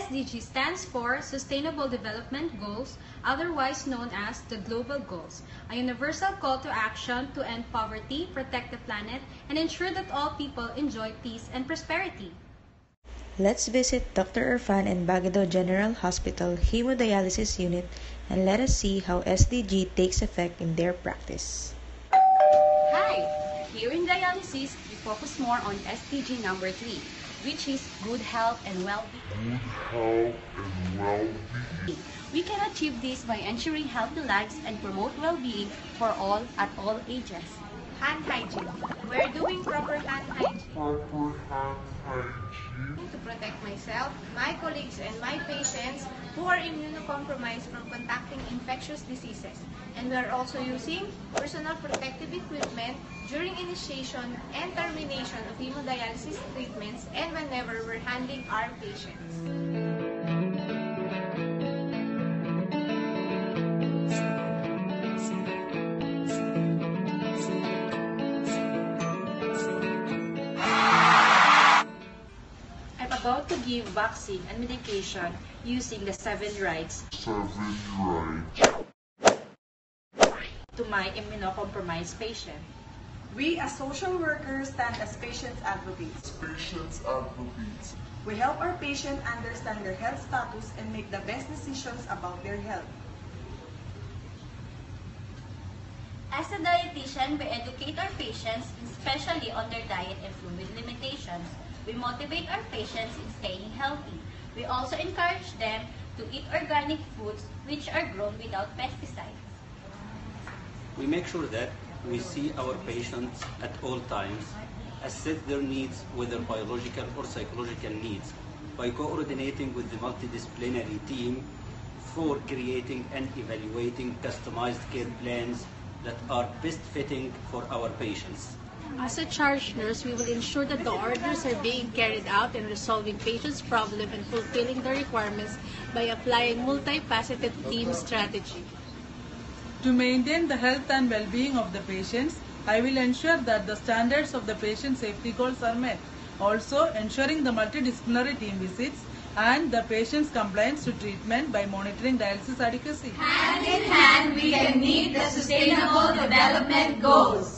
SDG stands for Sustainable Development Goals, otherwise known as the Global Goals, a universal call to action to end poverty, protect the planet, and ensure that all people enjoy peace and prosperity. Let's visit Dr. Irfan in Baguio General Hospital Hemodialysis Unit and let us see how SDG takes effect in their practice. Hi! Here in dialysis, we focus more on SDG number 3, which is good health and well-being. We can achieve this by ensuring healthy lives and promote well-being for all at all ages. Hand hygiene. We're doing proper hand hygiene to protect myself, my colleagues, and my patients who are immunocompromised from contacting infectious diseases. And we are also using personal protective equipment during initiation and termination of hemodialysis treatments and whenever we're handling our patients. About to give vaccine and medication using the 7 rights to my immunocompromised patient. We as social workers stand as patients' advocates. We help our patients understand their health status and make the best decisions about their health. As a dietitian, we educate our patients, especially on their diet and fluid limitations. We motivate our patients in staying healthy. We also encourage them to eat organic foods which are grown without pesticides. We make sure that we see our patients at all times, assess their needs, whether biological or psychological needs, by coordinating with the multidisciplinary team for creating and evaluating customized care plans that are best fitting for our patients. As a charge nurse, we will ensure that the orders are being carried out and resolving patients' problems and fulfilling the requirements by applying multifaceted team strategy. To maintain the health and well-being of the patients, I will ensure that the standards of the patient safety goals are met. Also, ensuring the multidisciplinary team visits and the patient's compliance to treatment by monitoring dialysis adequacy. Hand in hand, we can meet the Sustainable Development Goals.